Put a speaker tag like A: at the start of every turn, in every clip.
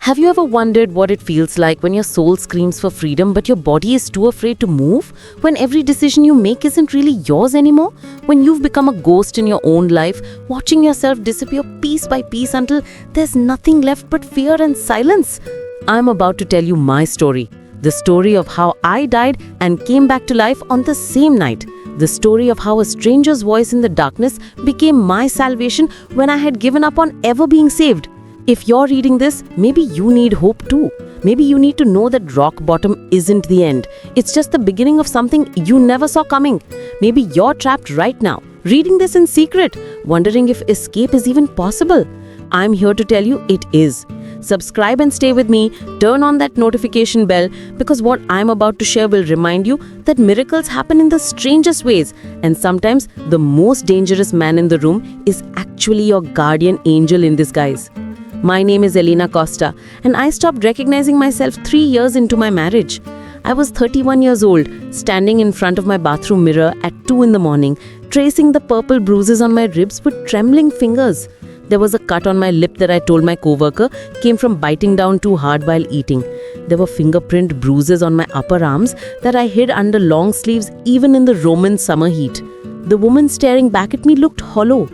A: Have you ever wondered what it feels like when your soul screams for freedom but your body is too afraid to move? When every decision you make isn't really yours anymore? When you've become a ghost in your own life, watching yourself disappear piece by piece until there's nothing left but fear and silence? I'm about to tell you my story. The story of how I died and came back to life on the same night. The story of how a stranger's voice in the darkness became my salvation when I had given up on ever being saved. If you're reading this, maybe you need hope too. Maybe you need to know that rock bottom isn't the end. It's just the beginning of something you never saw coming. Maybe you're trapped right now, reading this in secret, wondering if escape is even possible. I'm here to tell you it is. Subscribe and stay with me. Turn on that notification bell because what I'm about to share will remind you that miracles happen in the strangest ways, and sometimes the most dangerous man in the room is actually your guardian angel in disguise. My name is Elena Costa, and I stopped recognizing myself 3 years into my marriage. I was 31 years old, standing in front of my bathroom mirror at 2 in the morning, tracing the purple bruises on my ribs with trembling fingers. There was a cut on my lip that I told my coworker came from biting down too hard while eating. There were fingerprint bruises on my upper arms that I hid under long sleeves even in the Roman summer heat. The woman staring back at me looked hollow,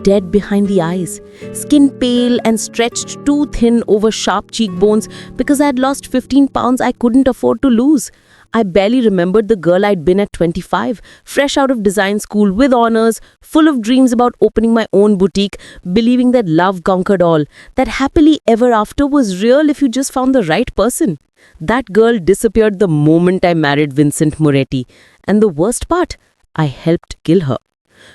A: dead behind the eyes, skin pale and stretched too thin over sharp cheekbones because I had lost 15 pounds I couldn't afford to lose. I barely remembered the girl I'd been at 25, fresh out of design school with honors, full of dreams about opening my own boutique, believing that love conquered all, that happily ever after was real if you just found the right person. That girl disappeared the moment I married Vincent Moretti, and the worst part, I helped kill her.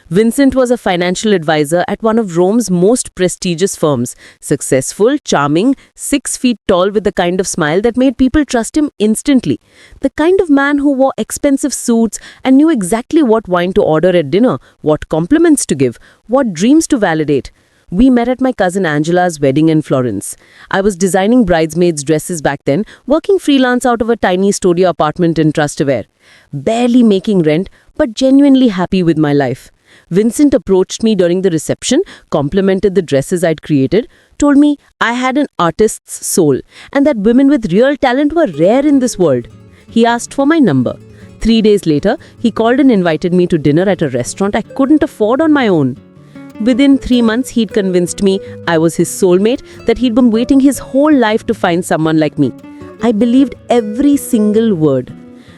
A: Vincent was a financial advisor at one of Rome's most prestigious firms, successful, charming, 6 feet tall with the kind of smile that made people trust him instantly. The kind of man who wore expensive suits and knew exactly what wine to order at dinner, what compliments to give, what dreams to validate. We met at my cousin Angela's wedding in Florence. I was designing bridesmaids' dresses back then, working freelance out of a tiny studio apartment in Trastevere. Barely making rent, but genuinely happy with my life. Vincent approached me during the reception, complimented the dresses I'd created, told me I had an artist's soul and that women with real talent were rare in this world. He asked for my number. 3 days later, he called and invited me to dinner at a restaurant I couldn't afford on my own. Within 3 months, he'd convinced me I was his soulmate, that he'd been waiting his whole life to find someone like me. I believed every single word.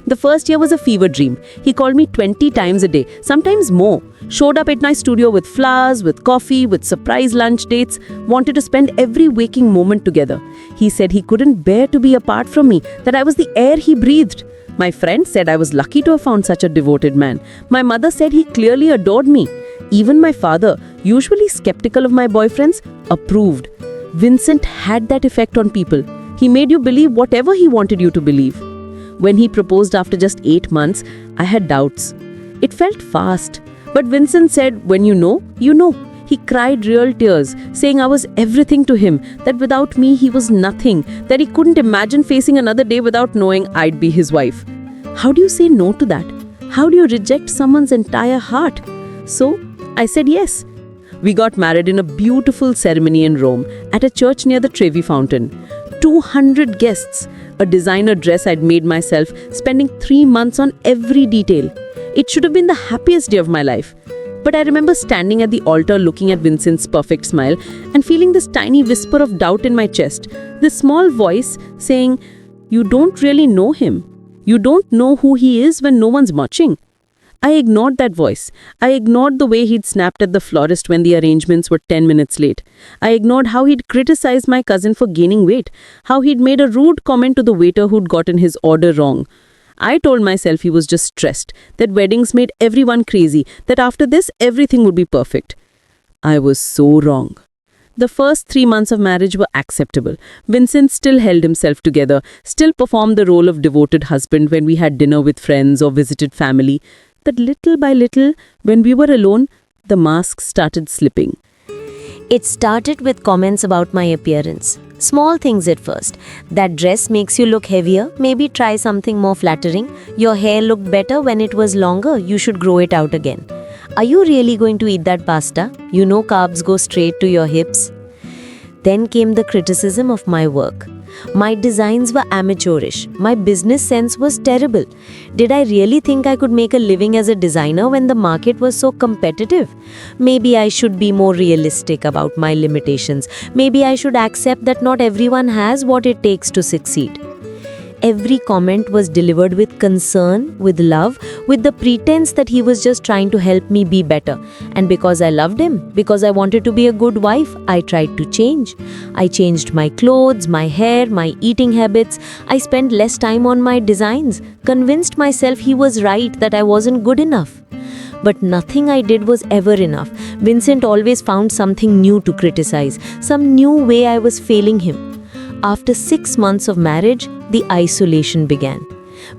A: The first year was a fever dream. He called me 20 times a day, sometimes more. Showed up at my studio with flowers, with coffee, with surprise lunch dates, wanted to spend every waking moment together. He said he couldn't bear to be apart from me, that I was the air he breathed. My friend said I was lucky to have found such a devoted man. My mother said he clearly adored me. Even my father, usually skeptical of my boyfriends, approved. Vincent had that effect on people. He made you believe whatever he wanted you to believe. When he proposed after just 8 months, I had doubts. It felt fast. But Vincent said, when you know, you know. He cried real tears, saying I was everything to him, that without me he was nothing, that he couldn't imagine facing another day without knowing I'd be his wife. How do you say no to that? How do you reject someone's entire heart? So, I said yes. We got married in a beautiful ceremony in Rome, at a church near the Trevi Fountain. 200 guests. A designer dress I'd made myself, spending 3 months on every detail. It should have been the happiest day of my life. But I remember standing at the altar looking at Vincent's perfect smile and feeling this tiny whisper of doubt in my chest. This small voice saying, you don't really know him. You don't know who he is when no one's watching. I ignored that voice. I ignored the way he'd snapped at the florist when the arrangements were 10 minutes late. I ignored how he'd criticized my cousin for gaining weight, how he'd made a rude comment to the waiter who'd gotten his order wrong. I told myself he was just stressed, that weddings made everyone crazy, that after this everything would be perfect. I was so wrong. The first 3 months of marriage were acceptable. Vincent still held himself together, still performed the role of devoted husband when we had dinner with friends or visited family. But little by little, when we were alone, the mask started slipping.
B: It started with comments about my appearance. Small things at first. That dress makes you look heavier, maybe try something more flattering. Your hair looked better when it was longer, you should grow it out again. Are you really going to eat that pasta? You know carbs go straight to your hips. Then came the criticism of my work. My designs were amateurish. My business sense was terrible. Did I really think I could make a living as a designer when the market was so competitive? Maybe I should be more realistic about my limitations. Maybe I should accept that not everyone has what it takes to succeed. Every comment was delivered with concern, with love, with the pretense that he was just trying to help me be better. And because I loved him, because I wanted to be a good wife, I tried to change. I changed my clothes, my hair, my eating habits. I spent less time on my designs, convinced myself he was right, that I wasn't good enough. But nothing I did was ever enough. Vincent always found something new to criticize, some new way I was failing him. After 6 months of marriage, the isolation began.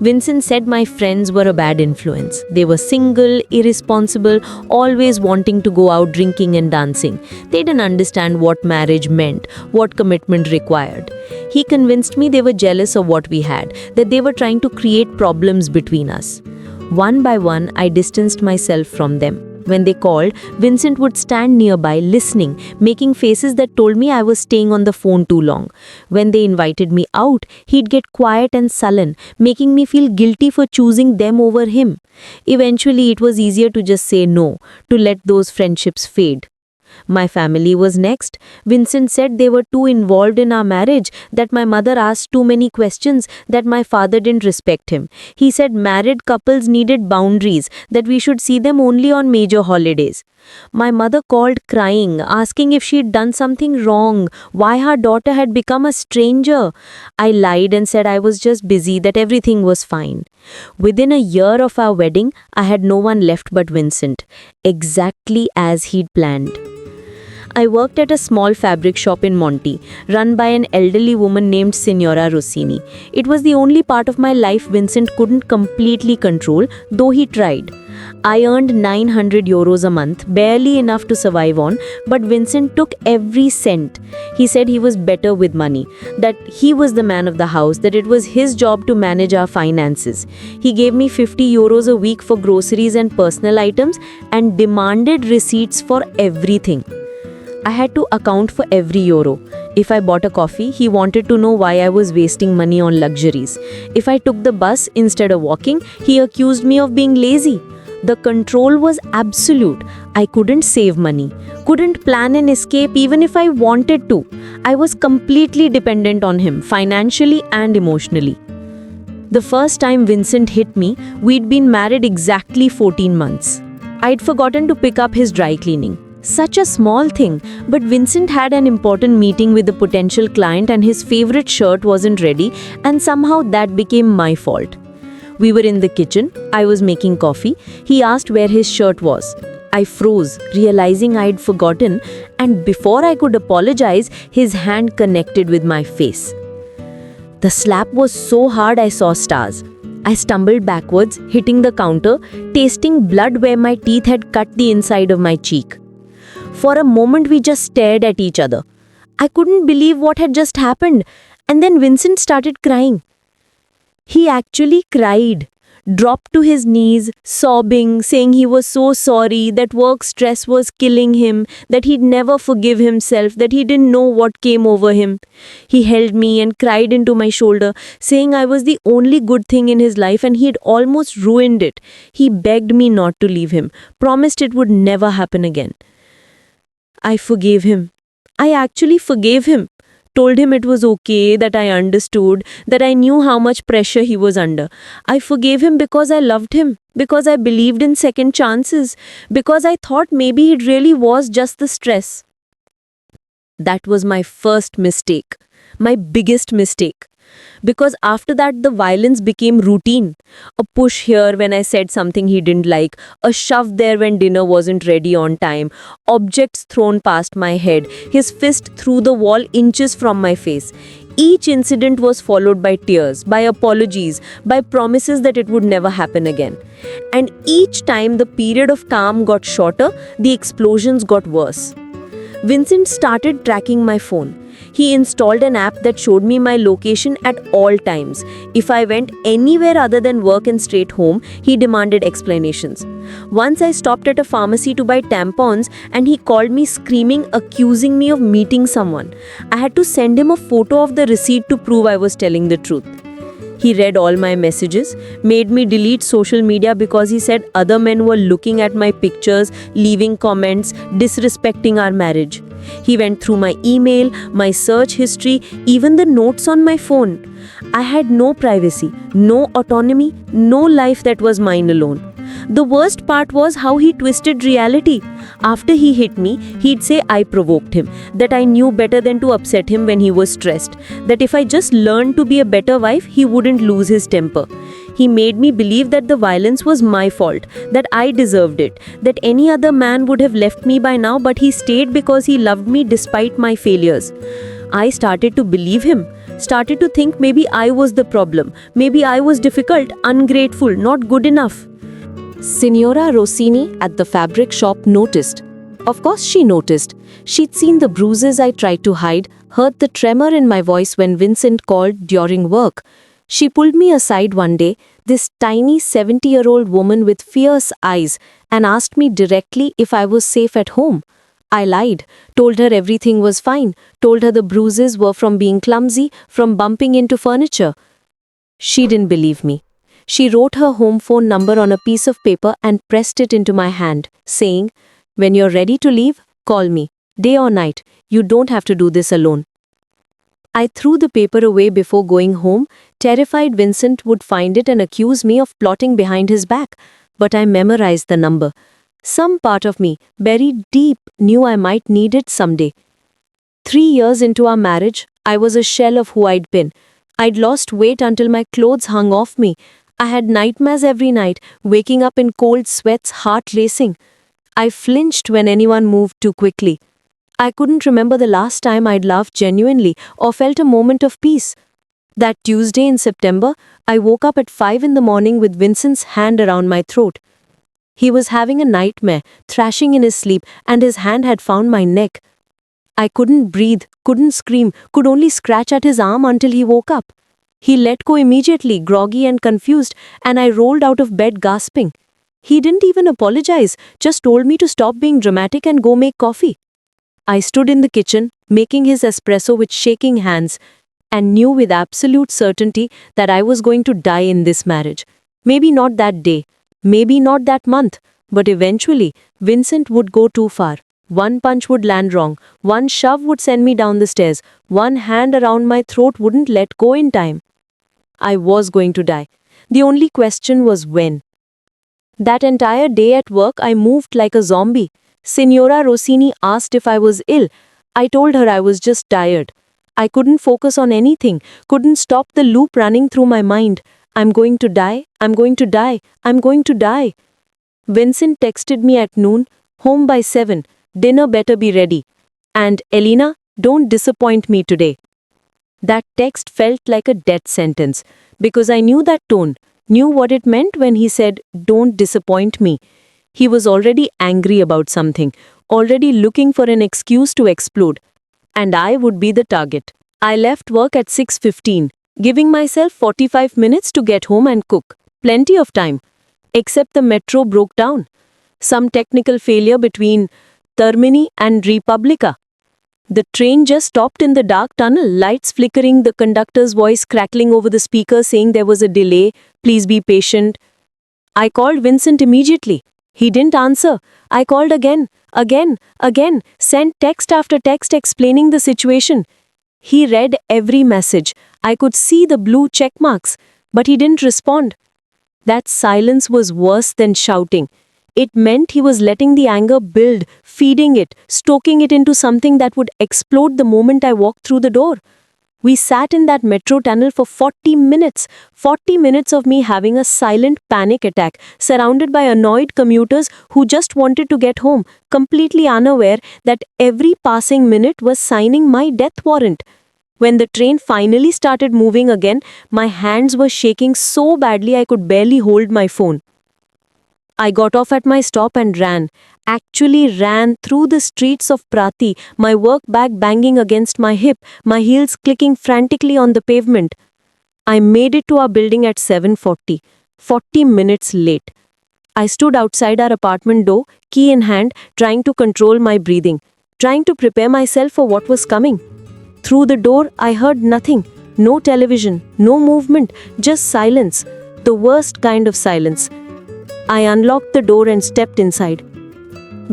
B: Vincent said my friends were a bad influence. They were single, irresponsible, always wanting to go out drinking and dancing. They didn't understand what marriage meant, what commitment required. He convinced me they were jealous of what we had, that they were trying to create problems between us. One by one, I distanced myself from them. When they called, Vincent would stand nearby listening, making faces that told me I was staying on the phone too long. When they invited me out, he'd get quiet and sullen, making me feel guilty for choosing them over him. Eventually, it was easier to just say no, to let those friendships fade. My family was next. Vincent said they were too involved in our marriage, that my mother asked too many questions, that my father didn't respect him. He said married couples needed boundaries, that we should see them only on major holidays. My mother called crying, asking if she'd done something wrong, why her daughter had become a stranger. I lied and said I was just busy, that everything was fine. Within a year of our wedding, I had no one left but Vincent, exactly as he'd planned. I worked at a small fabric shop in Monte, run by an elderly woman named Signora Rossini. It was the only part of my life Vincent couldn't completely control, though he tried. I earned 900 euros a month, barely enough to survive on, but Vincent took every cent. He said he was better with money, that he was the man of the house, that it was his job to manage our finances. He gave me 50 euros a week for groceries and personal items and demanded receipts for everything. I had to account for every euro. If I bought a coffee, he wanted to know why I was wasting money on luxuries. If I took the bus instead of walking, he accused me of being lazy. The control was absolute. I couldn't save money, couldn't plan an escape even if I wanted to. I was completely dependent on him, financially and emotionally. The first time Vincent hit me, we'd been married exactly 14 months. I'd forgotten to pick up his dry cleaning. Such a small thing, but Vincent had an important meeting with a potential client and his favorite shirt wasn't ready, and somehow that became my fault. We were in the kitchen, I was making coffee. He asked where his shirt was. I froze, realizing I'd forgotten, and before I could apologize, his hand connected with my face. The slap was so hard I saw stars. I stumbled backwards, hitting the counter, tasting blood where my teeth had cut the inside of my cheek. For a moment, we just stared at each other. I couldn't believe what had just happened, and then Vincent started crying. He actually cried, dropped to his knees, sobbing, saying he was so sorry, that work stress was killing him, that he'd never forgive himself, that he didn't know what came over him. He held me and cried into my shoulder, saying I was the only good thing in his life and he'd almost ruined it. He begged me not to leave him, promised it would never happen again. I forgave him. I actually forgave him. Told him it was okay, that I understood, that I knew how much pressure he was under. I forgave him because I loved him, because I believed in second chances, because I thought maybe it really was just the stress. That was my first mistake, my biggest mistake. Because after that, the violence became routine. A push here when I said something he didn't like, a shove there when dinner wasn't ready on time, objects thrown past my head, his fist through the wall inches from my face. Each incident was followed by tears, by apologies, by promises that it would never happen again. And each time the period of calm got shorter, the explosions got worse. Vincent started tracking my phone. He installed an app that showed me my location at all times. If I went anywhere other than work and straight home, he demanded explanations. Once I stopped at a pharmacy to buy tampons and he called me screaming, accusing me of meeting someone. I had to send him a photo of the receipt to prove I was telling the truth. He read all my messages, made me delete social media because he said other men were looking at my pictures, leaving comments, disrespecting our marriage. He went through my email, my search history, even the notes on my phone. I had no privacy, no autonomy, no life that was mine alone. The worst part was how he twisted reality. After he hit me, he'd say I provoked him, that I knew better than to upset him when he was stressed, that if I just learned to be a better wife, he wouldn't lose his temper. He made me believe that the violence was my fault, that I deserved it, that any other man would have left me by now, but he stayed because he loved me despite my failures. I started to believe him, started to think maybe I was the problem, maybe I was difficult, ungrateful, not good enough.
A: Signora Rossini at the fabric shop noticed. Of course she noticed. She'd seen the bruises I tried to hide, heard the tremor in my voice when Vincent called during work. She pulled me aside one day, this tiny 70-year-old woman with fierce eyes, and asked me directly if I was safe at home. I lied, told her everything was fine, told her the bruises were from being clumsy, from bumping into furniture. She didn't believe me. She wrote her home phone number on a piece of paper and pressed it into my hand, saying, "When you're ready to leave, call me. Day or night, you don't have to do this alone." I threw the paper away before going home, terrified Vincent would find it and accuse me of plotting behind his back. But I memorized the number. Some part of me, buried deep, knew I might need it someday. 3 years into our marriage, I was a shell of who I'd been. I'd lost weight until my clothes hung off me. I had nightmares every night, waking up in cold sweats, heart racing. I flinched when anyone moved too quickly. I couldn't remember the last time I'd laughed genuinely or felt a moment of peace. That Tuesday in September, I woke up at 5 in the morning with Vincent's hand around my throat. He was having a nightmare, thrashing in his sleep, and his hand had found my neck. I couldn't breathe, couldn't scream, could only scratch at his arm until he woke up. He let go immediately, groggy and confused, and I rolled out of bed gasping. He didn't even apologize, just told me to stop being dramatic and go make coffee. I stood in the kitchen, making his espresso with shaking hands, and knew with absolute certainty that I was going to die in this marriage. Maybe not that day, maybe not that month, but eventually, Vincent would go too far. One punch would land wrong, one shove would send me down the stairs, one hand around my throat wouldn't let go in time. I was going to die. The only question was when. That entire day at work, I moved like a zombie. Signora Rossini asked if I was ill. I told her I was just tired. I couldn't focus on anything, couldn't stop the loop running through my mind. I'm going to die, I'm going to die, I'm going to die. Vincent texted me at noon, home by 7, dinner better be ready. And Elena, don't disappoint me today. That text felt like a death sentence, because I knew that tone, knew what it meant when he said, "Don't disappoint me." He was already angry about something, already looking for an excuse to explode. And I would be the target. I left work at 6:15, giving myself 45 minutes to get home and cook. Plenty of time. Except the metro broke down. Some technical failure between Termini and Republica. The train just stopped in the dark tunnel, lights flickering, the conductor's voice crackling over the speaker saying there was a delay, please be patient. I called Vincent immediately. He didn't answer. I called again, sent text after text explaining the situation. He read every message. I could see the blue check marks, but he didn't respond. That silence was worse than shouting. It meant he was letting the anger build, feeding it, stoking it into something that would explode the moment I walked through the door. We sat in that metro tunnel for 40 minutes. 40 minutes of me having a silent panic attack, surrounded by annoyed commuters who just wanted to get home, completely unaware that every passing minute was signing my death warrant. When the train finally started moving again, my hands were shaking so badly I could barely hold my phone.
B: I got off at my stop and ran. Actually ran through the streets of Prati, my work bag banging against my hip, my heels clicking frantically on the pavement. I made it to our building at 7:40, 40 minutes late. I stood outside our apartment door, key in hand, trying to control my breathing, trying to prepare myself for what was coming. Through the door, I heard nothing. No television, no movement, just silence. The worst kind of silence. I unlocked the door and stepped inside.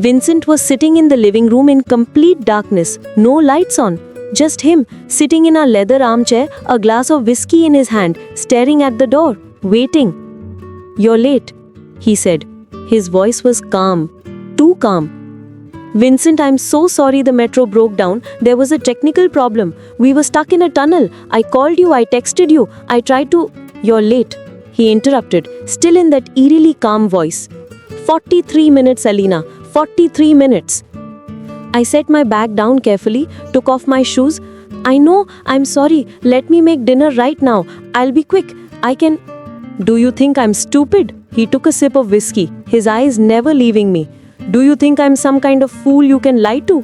B: Vincent was sitting in the living room in complete darkness, no lights on. Just him, sitting in a leather armchair, a glass of whiskey in his hand, staring at the door, waiting. "You're late," he said. His voice was calm, too calm. "Vincent, I'm so sorry the metro broke down. There was a technical problem. We were stuck in a tunnel. I called you, I texted you, I tried to—" "You're late," he interrupted, still in that eerily calm voice. 43 minutes, Alina. 43 minutes. I set my bag down carefully, took off my shoes. "I know, I'm sorry. Let me make dinner right now. I'll be quick. I can—" "Do you think I'm stupid?" He took a sip of whiskey, his eyes never leaving me. "Do you think I'm some kind of fool you can lie to?"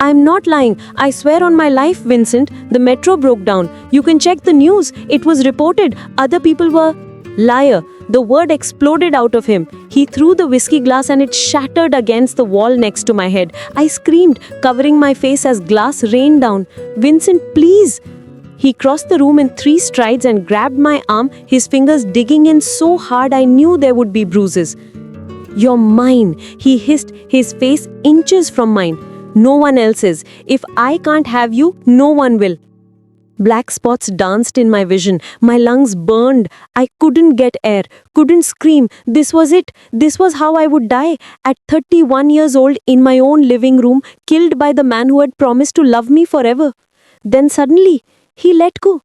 B: "I'm not lying. I swear on my life, Vincent. The metro broke down. You can check the news. It was reported. Other people were—" "Liar." The word exploded out of him. He threw the whiskey glass and it shattered against the wall next to my head. I screamed, covering my face as glass rained down. "Vincent, please!" He crossed the room in 3 strides and grabbed my arm, his fingers digging in so hard I knew there would be bruises. "You're mine," he hissed, his face inches from mine. "No one else's. If I can't have you, no one will." Black spots danced in my vision. My lungs burned. I couldn't get air, couldn't scream. This was it. This was how I would die. At 31 years old, in my own living room, killed by the man who had promised to love me forever. Then suddenly, he let go.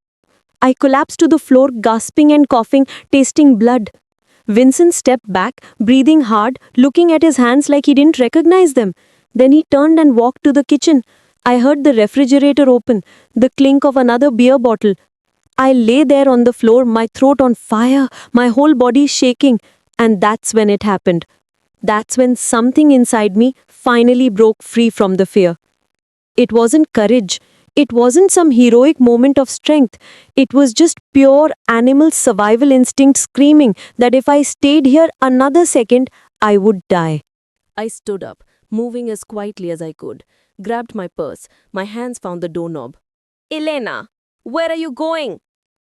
B: I collapsed to the floor, gasping and coughing, tasting blood. Vincent stepped back, breathing hard, looking at his hands like he didn't recognize them. Then he turned and walked to the kitchen. I heard the refrigerator open, the clink of another beer bottle. I lay there on the floor, my throat on fire, my whole body shaking. And that's when it happened. That's when something inside me finally broke free from the fear. It wasn't courage. It wasn't some heroic moment of strength. It was just pure animal survival instinct screaming that if I stayed here another second, I would die. I stood up, moving as quietly as I could. Grabbed my purse. My hands found the doorknob. "Elena, where are you going?"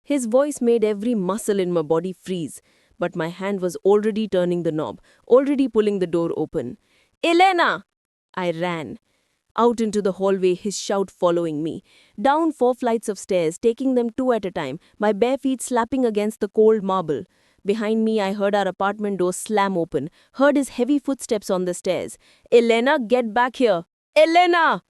B: His voice made every muscle in my body freeze, but my hand was already turning the knob, already pulling the door open. "Elena!" I ran. Out into the hallway, his shout following me. Down 4 flights of stairs, taking them 2 at a time, my bare feet slapping against the cold marble. Behind me, I heard our apartment door slam open, heard his heavy footsteps on the stairs. "Elena, get back here! Elena!"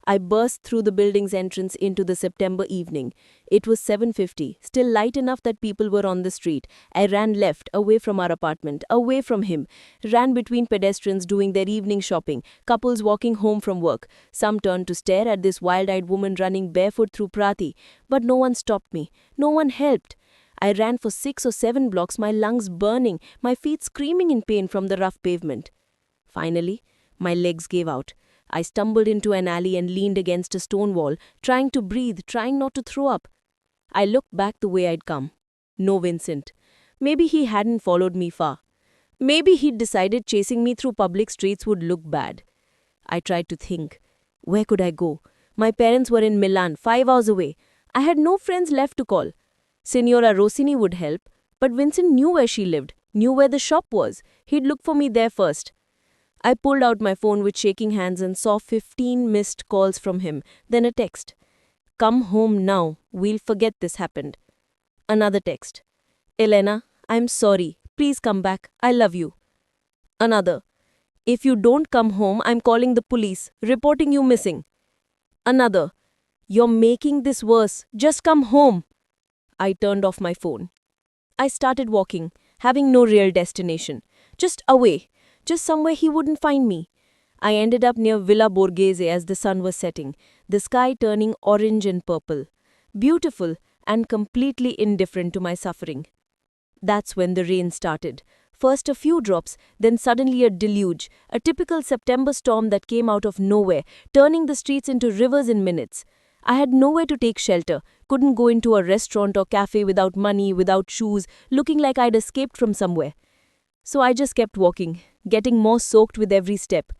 B: I burst through the building's entrance into the September evening. It was 7:50, still light enough that people were on the street. I ran left, away from our apartment, away from him. Ran between pedestrians doing their evening shopping, couples walking home from work. Some turned to stare at this wild-eyed woman running barefoot through Prati, but no one stopped me. No one helped. I ran for 6 or 7 blocks, my lungs burning, my feet screaming in pain from the rough pavement. Finally, my legs gave out. I stumbled into an alley and leaned against a stone wall, trying to breathe, trying not to throw up. I looked back the way I'd come. No Vincent. Maybe he hadn't followed me far. Maybe he'd decided chasing me through public streets would look bad. I tried to think. Where could I go? My parents were in Milan, 5 hours away. I had no friends left to call. Signora Rossini would help, but Vincent knew where she lived, knew where the shop was. He'd look for me there first. I pulled out my phone with shaking hands and saw 15 missed calls from him, then a text. "Come home now. We'll forget this happened." Another text. "Elena, I'm sorry. Please come back. I love you." Another. "If you don't come home, I'm calling the police, reporting you missing." Another. "You're making this worse. Just come home." I turned off my phone. I started walking, having no real destination. Just away. Just somewhere he wouldn't find me. I ended up near Villa Borghese as the sun was setting, the sky turning orange and purple. Beautiful and completely indifferent to my suffering.
C: That's when the rain started. First a few drops, then suddenly a deluge, a typical September storm that came out of nowhere, turning the streets into rivers in minutes. I had nowhere to take shelter, couldn't go into a restaurant or cafe without money, without shoes, looking like I'd escaped from somewhere. So I just kept walking, getting more soaked with every step.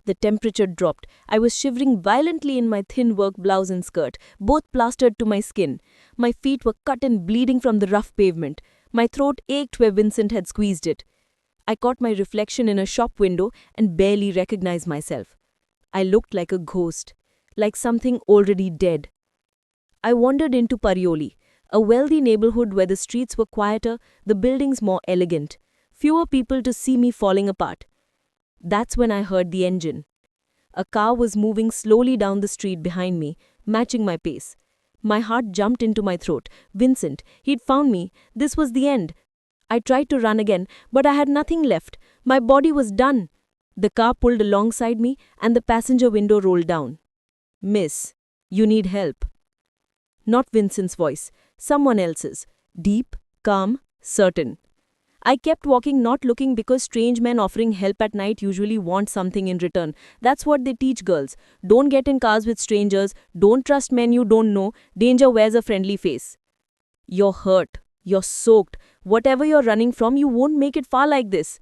C: The temperature dropped. I was shivering violently in my thin work blouse and skirt, both plastered to my skin. My feet were cut and bleeding from the rough pavement. My throat ached where Vincent had squeezed it. I caught my reflection in a shop window and barely recognized myself. I looked like a ghost, like something already dead. I wandered into Parioli, a wealthy neighborhood where the streets were quieter, the buildings more elegant, fewer people to see me falling apart. That's when I heard the engine. A car was moving slowly down the street behind me, matching my pace. My heart jumped into my throat. Vincent, he'd found me. This was the end. I tried to run again, but I had nothing left. My body was done. The car pulled alongside me and the passenger window rolled down. Miss, you need help. Not Vincent's voice, someone else's. Deep, calm, certain. I kept walking, not looking, because strange men offering help at night usually want something in return. That's what they teach girls. Don't get in cars with strangers. Don't trust men you don't know. Danger wears a friendly face. You're hurt. You're soaked. Whatever you're running from, you won't make it far like this.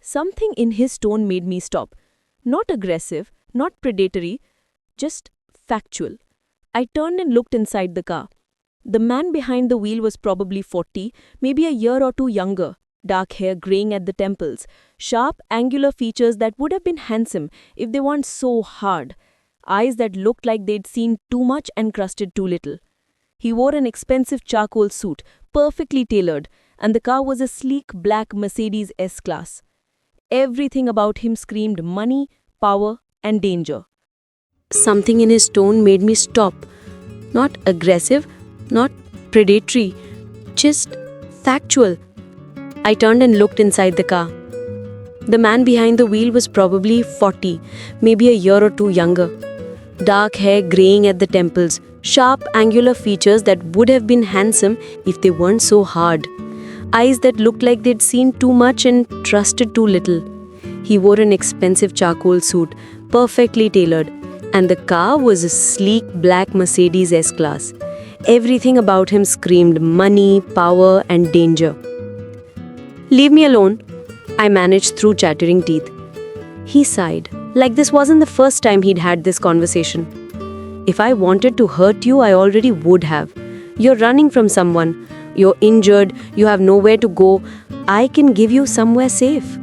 C: Something in his tone made me stop. Not aggressive, not predatory, just factual. I turned and looked inside the car. The man behind the wheel was probably 40, maybe a year or two younger. Dark hair graying at the temples, sharp, angular features that would have been handsome if they weren't so hard, eyes that looked like they'd seen too much and crusted too little. He wore an expensive charcoal suit, perfectly tailored, and the car was a sleek black Mercedes S-Class. Everything about him screamed money, power, and danger. Something in his tone made me stop. Not aggressive, not predatory, just factual. I turned and looked inside the car. The man behind the wheel was probably 40, maybe a year or two younger. Dark hair graying at the temples, sharp, angular features that would have been handsome if they weren't so hard. Eyes that looked like they'd seen too much and trusted too little. He wore an expensive charcoal suit, perfectly tailored, and the car was a sleek black Mercedes S-Class. Everything about him screamed money, power, and danger. Leave me alone, I managed through chattering teeth. He sighed, like this wasn't the first time he'd had this conversation. If I wanted to hurt you, I already would have. You're running from someone. You're injured. You have nowhere to go. I can give you somewhere safe.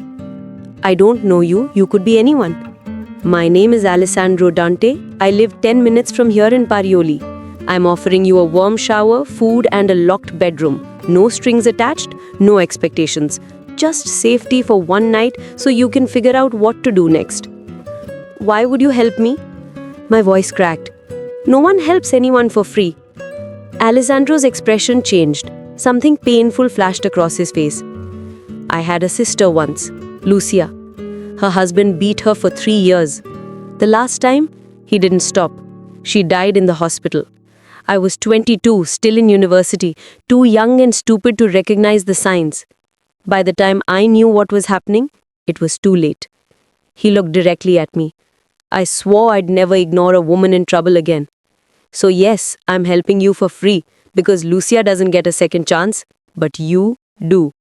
C: I don't know you. You could be anyone. My name is Alessandro Dante. I live 10 minutes from here in Parioli. I'm offering you a warm shower, food, and a locked bedroom. No strings attached, no expectations. Just safety for one night so you can figure out what to do next. Why would you help me? My voice cracked. No one helps anyone for free. Alessandro's expression changed. Something painful flashed across his face. I had a sister once, Lucia. Her husband beat her for 3 years. The last time, he didn't stop. She died in the hospital. I was 22, still in university, too young and stupid to recognize the signs. By the time I knew what was happening, it was too late. He looked directly at me. I swore I'd never ignore a woman in trouble again. So yes, I'm helping you for free, because Lucia doesn't get a second chance, but you do.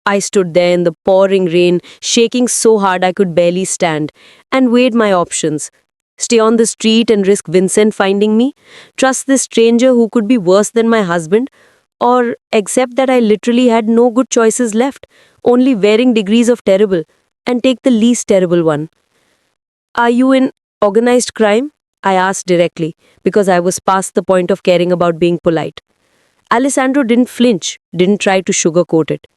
C: I stood there in the pouring rain, shaking so hard I could barely stand, and weighed my options. Stay on the street and risk Vincent finding me? Trust this stranger who could be worse than my husband? Or accept that I literally had no good choices left, only varying degrees of terrible, and take the least terrible one? Are you in organized crime? I asked directly, because I was past the point of caring about being polite. Alessandro didn't flinch, didn't try to sugarcoat it.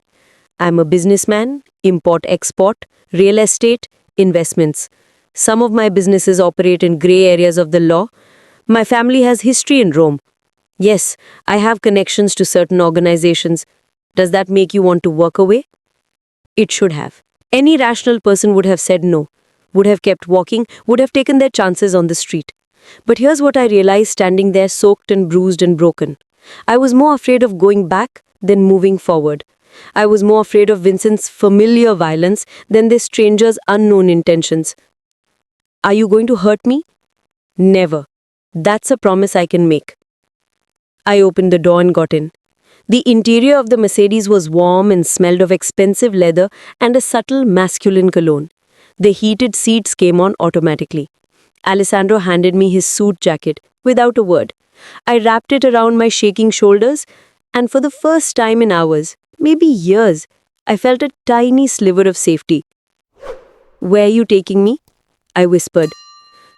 C: I'm a businessman, import-export, real estate, investments. Some of my businesses operate in grey areas of the law. My family has history in Rome. Yes, I have connections to certain organizations. Does that make you want to walk away? It should have. Any rational person would have said no, would have kept walking, would have taken their chances on the street. But here's what I realized standing there soaked and bruised and broken. I was more afraid of going back then moving forward. I was more afraid of Vincent's familiar violence than this stranger's unknown intentions. Are you going to hurt me? Never. That's a promise I can make. I opened the door and got in. The interior of the Mercedes was warm and smelled of expensive leather and a subtle masculine cologne. The heated seats came on automatically. Alessandro handed me his suit jacket without a word. I wrapped it around my shaking shoulders, and for the first time in hours, maybe years, I felt a tiny sliver of safety. Where are you taking me? I whispered.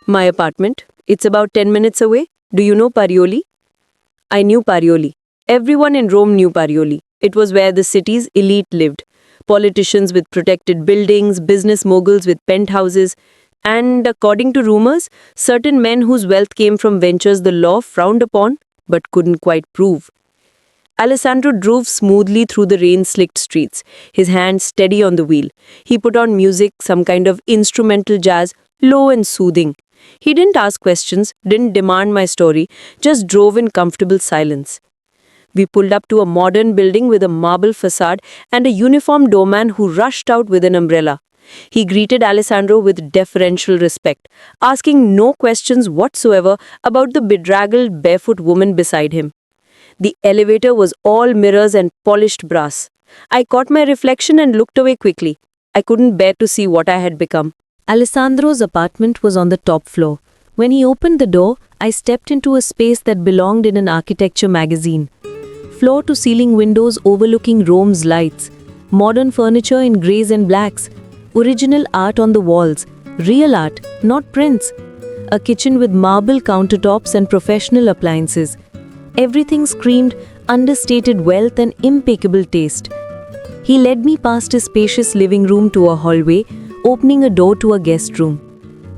C: My apartment. It's about 10 minutes away. Do you know Parioli? I knew Parioli. Everyone in Rome knew Parioli. It was where the city's elite lived. Politicians with protected buildings, business moguls with penthouses, and, according to rumors, certain men whose wealth came from ventures the law frowned upon but couldn't quite prove. Alessandro drove smoothly through the rain-slicked streets, his hands steady on the wheel. He put on music, some kind of instrumental jazz, low and soothing. He didn't ask questions, didn't demand my story, just drove in comfortable silence. We pulled up to a modern building with a marble facade and a uniformed doorman who rushed out with an umbrella. He greeted Alessandro with deferential respect, asking no questions whatsoever about the bedraggled barefoot woman beside him. The elevator was all mirrors and polished brass. I caught my reflection and looked away quickly. I couldn't bear to see what I had become. Alessandro's apartment was on the top floor. When he opened the door, I stepped into a space that belonged in an architecture magazine. Floor-to-ceiling windows overlooking Rome's lights, modern furniture in greys and blacks, original art on the walls, real art, not prints, a kitchen with marble countertops and professional appliances. Everything screamed understated wealth and impeccable taste. He led me past a spacious living room to a hallway, opening a door to a guest room.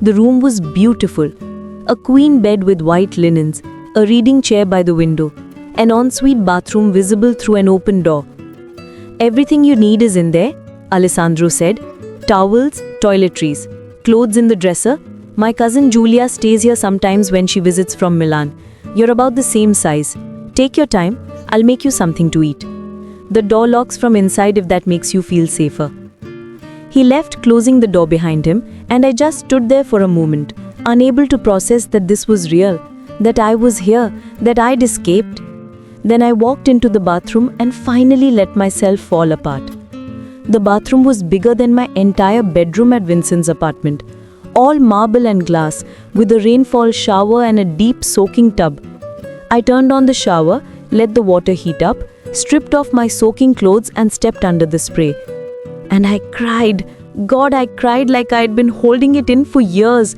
C: The room was beautiful. A queen bed with white linens, a reading chair by the window, an ensuite bathroom visible through an open door. Everything you need is in there, Alessandro said. Towels, toiletries, clothes in the dresser. My cousin Julia stays here sometimes when she visits from Milan. You're about the same size. Take your time, I'll make you something to eat. The door locks from inside if that makes you feel safer. He left, closing the door behind him, and I just stood there for a moment, unable to process that this was real, that I was here, that I'd escaped. Then I walked into the bathroom and finally let myself fall apart. The bathroom was bigger than my entire bedroom at Vincent's apartment, all marble and glass, with a rainfall shower and a deep soaking tub. I turned on the shower, let the water heat up, stripped off my soaking clothes and stepped under the spray. And I cried. God, I cried like I'd been holding it in for years.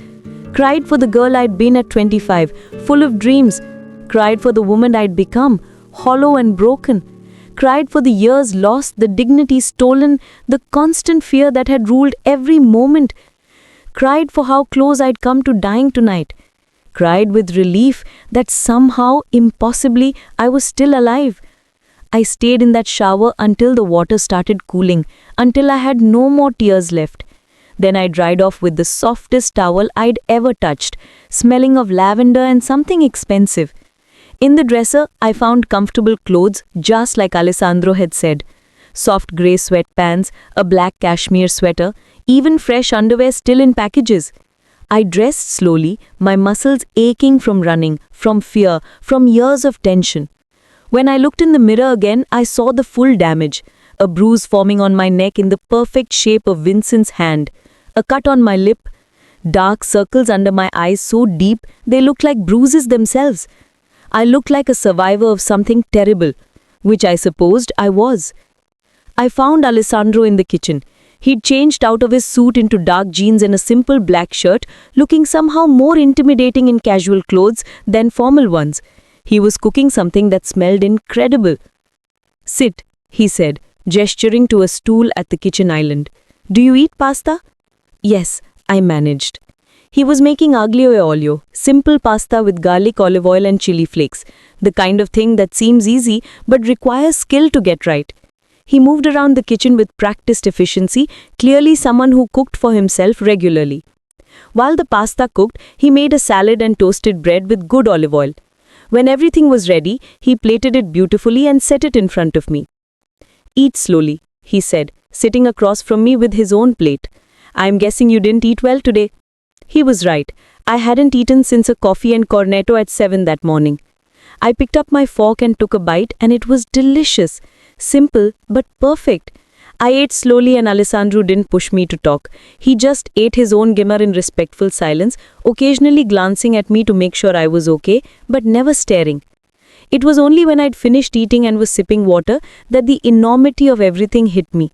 C: Cried for the girl I'd been at 25, full of dreams. Cried for the woman I'd become, hollow and broken. Cried for the years lost, the dignity stolen, the constant fear that had ruled every moment. Cried for how close I'd come to dying tonight. Cried with relief that somehow, impossibly, I was still alive. I stayed in that shower until the water started cooling, until I had no more tears left. Then I dried off with the softest towel I'd ever touched, smelling of lavender and something expensive. In the dresser, I found comfortable clothes, just like Alessandro had said. Soft grey sweatpants, a black cashmere sweater, even fresh underwear still in packages. I dressed slowly, my muscles aching from running, from fear, from years of tension. When I looked in the mirror again, I saw the full damage. A bruise forming on my neck in the perfect shape of Vincent's hand. A cut on my lip. Dark circles under my eyes so deep, they looked like bruises themselves. I looked like a survivor of something terrible, which I supposed I was. I found Alessandro in the kitchen. He'd changed out of his suit into dark jeans and a simple black shirt, looking somehow more intimidating in casual clothes than formal ones. He was cooking something that smelled incredible. Sit, he said, gesturing to a stool at the kitchen island. Do you eat pasta? Yes, I managed. He was making aglio e olio, simple pasta with garlic, olive oil and chili flakes, the kind of thing that seems easy but requires skill to get right. He moved around the kitchen with practiced efficiency, clearly someone who cooked for himself regularly. While the pasta cooked, he made a salad and toasted bread with good olive oil. When everything was ready, he plated it beautifully and set it in front of me. Eat slowly, he said, sitting across from me with his own plate. I'm guessing you didn't eat well today. He was right. I hadn't eaten since a coffee and cornetto at 7 that morning. I picked up my fork and took a bite, and it was delicious. Simple, but perfect. I ate slowly and Alessandro didn't push me to talk. He just ate his own gimmer in respectful silence, occasionally glancing at me to make sure I was okay, but never staring. It was only when I'd finished eating and was sipping water that the enormity of everything hit me.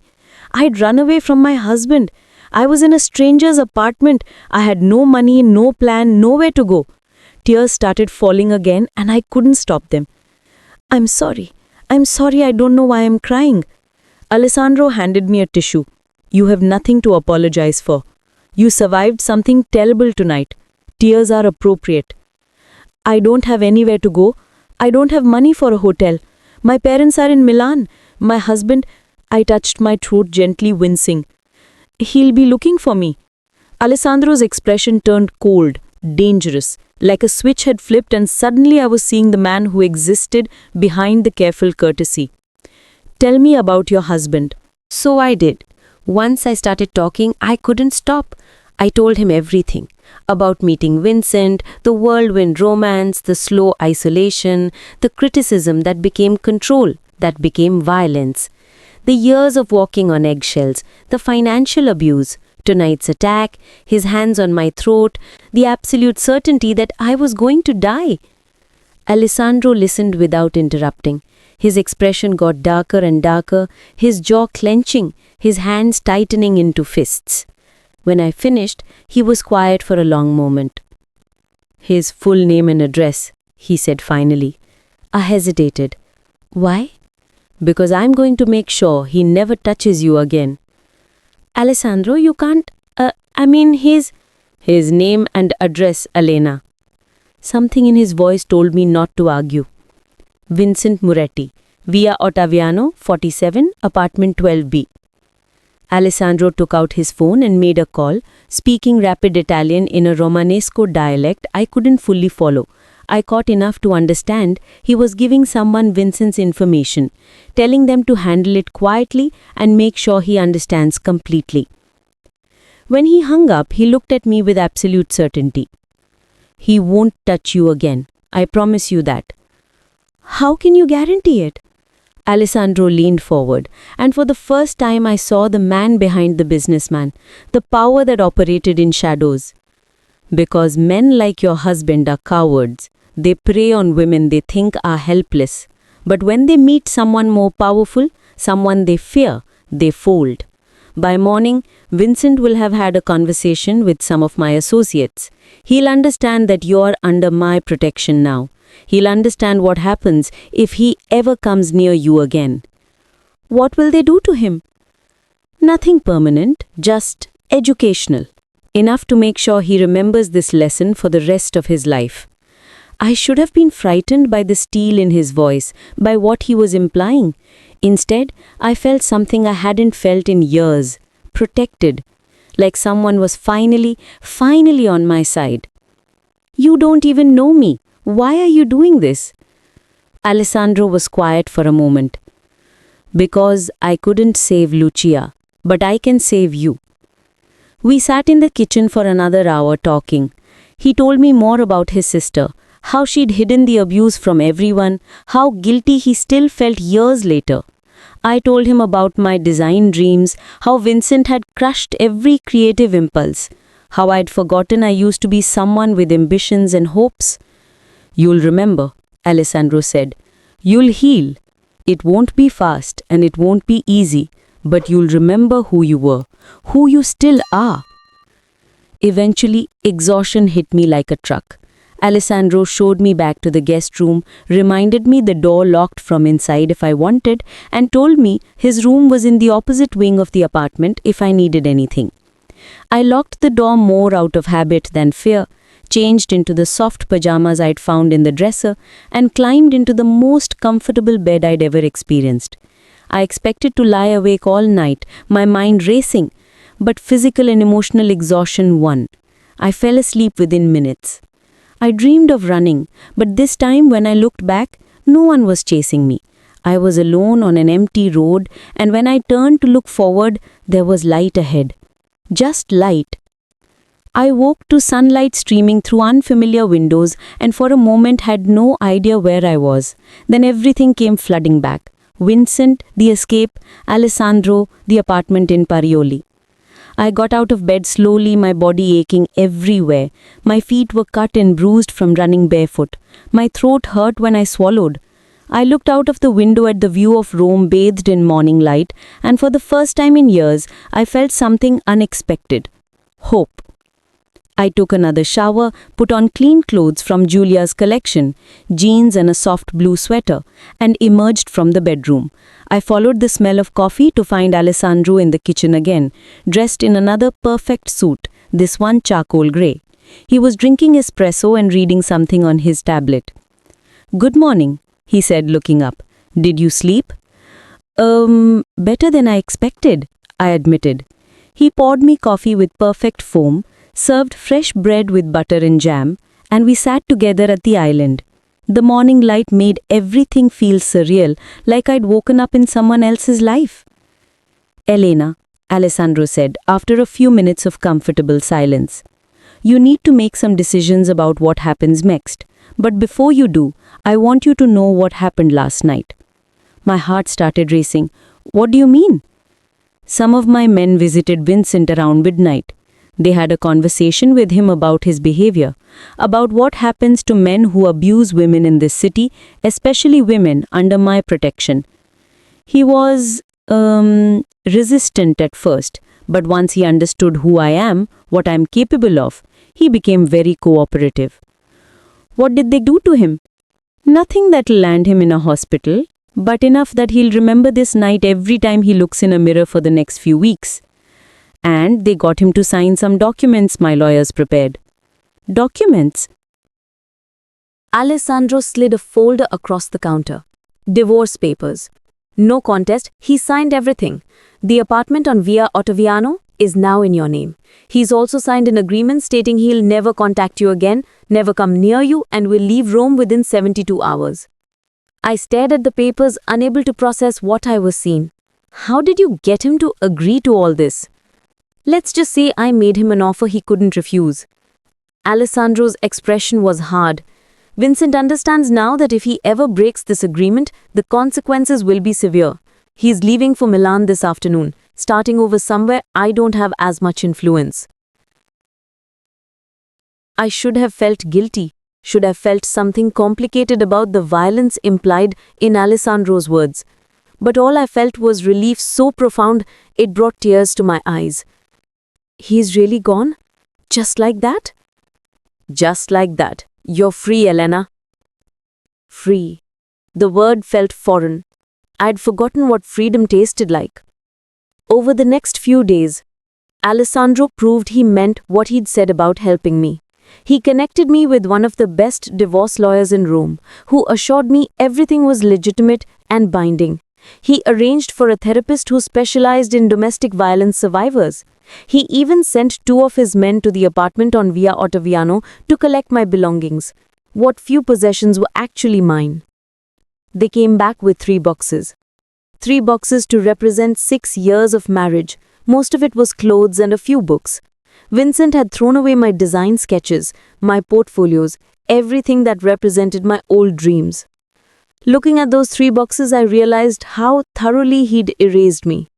C: I'd run away from my husband. I was in a stranger's apartment. I had no money, no plan, nowhere to go. Tears started falling again and I couldn't stop them. I'm sorry, I don't know why I'm crying. Alessandro handed me a tissue. You have nothing to apologize for. You survived something terrible tonight. Tears are appropriate. I don't have anywhere to go. I don't have money for a hotel. My parents are in Milan. My husband... I touched my throat gently, wincing. He'll be looking for me. Alessandro's expression turned cold, dangerous, like a switch had flipped and suddenly I was seeing the man who existed behind the careful courtesy. Tell me about your husband.
B: So I did. Once I started talking, I couldn't stop. I told him everything. About meeting Vincent, the whirlwind romance, the slow isolation, the criticism that became control, that became violence. The years of walking on eggshells, the financial abuse, tonight's attack, his hands on my throat, the absolute certainty that I was going to die. Alessandro listened without interrupting. His expression got darker and darker, his jaw clenching, his hands tightening into fists. When I finished, he was quiet for a long moment. His full name and address, he said finally. I hesitated. Why? Because I'm going to make sure he never touches you again. Alessandro, you can't... His name and address, Elena. Something in his voice told me not to argue. Vincent Moretti, Via Ottaviano, 47, apartment 12B. Alessandro took out his phone and made a call, speaking rapid Italian in a Romanesco dialect I couldn't fully follow. I caught enough to understand he was giving someone Vincent's information, telling them to handle it quietly and make sure he understands completely. When he hung up, he looked at me with absolute certainty. He won't touch you again. I promise you that. How can you guarantee it? Alessandro leaned forward, and for the first time I saw the man behind the businessman, the power that operated in shadows. Because men like your husband are cowards. They prey on women they think are helpless. But when they meet someone more powerful, someone they fear, they fold. By morning, Vincent will have had a conversation with some of my associates. He'll understand that you're under my protection now. He'll understand what happens if he ever comes near you again. What will they do to him? Nothing permanent, just educational. Enough to make sure he remembers this lesson for the rest of his life. I should have been frightened by the steel in his voice, by what he was implying. Instead, I felt something I hadn't felt in years. Protected. Like someone was finally on my side. You don't even know me. Why are you doing this? Alessandro was quiet for a moment. Because I couldn't save Lucia, but I can save you. We sat in the kitchen for another hour talking. He told me more about his sister, how she'd hidden the abuse from everyone, how guilty he still felt years later. I told him about my design dreams, how Vincent had crushed every creative impulse, how I'd forgotten I used to be someone with ambitions and hopes. You'll remember, Alessandro said. You'll heal. It won't be fast and it won't be easy, but you'll remember who you were, who you still are. Eventually, exhaustion hit me like a truck. Alessandro showed me back to the guest room, reminded me the door locked from inside if I wanted, and told me his room was in the opposite wing of the apartment if I needed anything. I locked the door more out of habit than fear, changed into the soft pajamas I'd found in the dresser, and climbed into the most comfortable bed I'd ever experienced. I expected to lie awake all night, my mind racing, but physical and emotional exhaustion won. I fell asleep within minutes.
C: I dreamed of running, but this time when I looked back, no one was chasing me. I was alone on an empty road, and when I turned to look forward, there was light ahead. Just light. I woke to sunlight streaming through unfamiliar windows and for a moment had no idea where I was. Then everything came flooding back. Vincent, the escape, Alessandro, the apartment in Parioli. I got out of bed slowly, my body aching everywhere. My feet were cut and bruised from running barefoot. My throat hurt when I swallowed. I looked out of the window at the view of Rome bathed in morning light, and for the first time in years, I felt something unexpected. Hope. I took another shower, put on clean clothes from Julia's collection, jeans and a soft blue sweater, and emerged from the bedroom. I followed the smell of coffee to find Alessandro in the kitchen again, dressed in another perfect suit, this one charcoal grey. He was drinking espresso and reading something on his tablet. "Good morning," he said, looking up. "Did you sleep?" Better than I expected," I admitted. He poured me coffee with perfect foam, served fresh bread with butter and jam, and we sat together at the island. The morning light made everything feel surreal, like I'd woken up in someone else's life. "Elena," Alessandro said, after a few minutes of comfortable silence, "you need to make some decisions about what happens next. But before you do, I want you to know what happened last night." My heart started racing. "What do you mean?" "Some of my men visited Vincent around midnight. They had a conversation with him about his behavior, about what happens to men who abuse women in this city, especially women under my protection. He was, resistant at first, but once he understood who I am, what I'm capable of, he became very cooperative." "What did they do to him?" "Nothing that'll land him in a hospital, but enough that he'll remember this night every time he looks in a mirror for the next few weeks. And they got him to sign some documents my lawyers prepared." "Documents?"
B: Alessandro slid a folder across the counter. "Divorce papers. No contest, he signed everything. The apartment on Via Ottaviano is now in your name. He's also signed an agreement stating he'll never contact you again, never come near you, and will leave Rome within 72 hours. I stared at the papers, unable to process what I was seeing. How did you get him to agree to all this? Let's just say I made him an offer he couldn't refuse. Alessandro's expression was hard. Vincent understands now that if he ever breaks this agreement, the consequences will be severe. He's leaving for Milan this afternoon, starting over somewhere I don't have as much influence. I should have felt guilty, should have felt something complicated about the violence implied in Alessandro's words. But all I felt was relief so profound it brought tears to my eyes. He's really gone? Just like that? Just like that. You're free, Elena. Free. The word felt foreign. I'd forgotten what freedom tasted like. Over the next few days, Alessandro proved he meant what he'd said about helping me. He connected me with one of the best divorce lawyers in Rome, who assured me everything was legitimate and binding. He arranged for a therapist who specialized in domestic violence survivors. He even sent 2 of his men to the apartment on Via Ottaviano to collect my belongings, what few possessions were actually mine. They came back with 3 boxes. 3 boxes to represent 6 years of marriage. Most of it was clothes and a few books. Vincent had thrown away my design sketches, my portfolios, everything that represented my old dreams. Looking at those 3 boxes, I realized how thoroughly he'd erased me.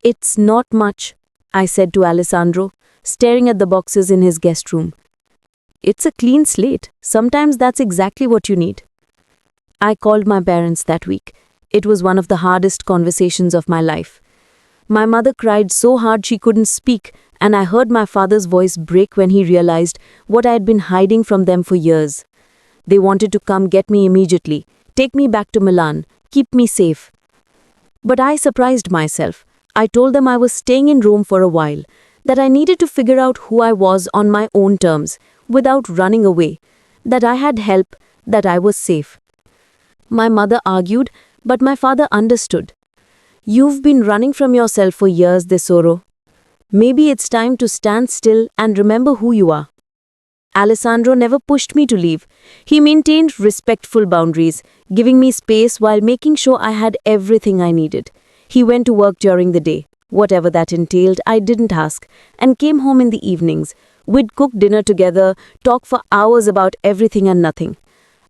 B: "It's not much," I said to Alessandro, staring at the boxes in his guest room. "It's a clean slate. Sometimes that's exactly what you need." I called my parents that week. It was one of the hardest conversations of my life. My mother cried so hard she couldn't speak, and I heard my father's voice break when he realized what I had been hiding from them for years. They wanted to come get me immediately, take me back to Milan, keep me safe. But I surprised myself. I told them I was staying in Rome for a while, that I needed to figure out who I was on my own terms, without running away, that I had help, that I was safe. My mother argued, but my father understood. "You've been running from yourself for years, Tesoro. Maybe it's time to stand still and remember who you are."
C: Alessandro never pushed me to leave. He maintained respectful boundaries, giving me space while making sure I had everything I needed. He went to work during the day. Whatever that entailed, I didn't ask, and came home in the evenings. We'd cook dinner together, talk for hours about everything and nothing.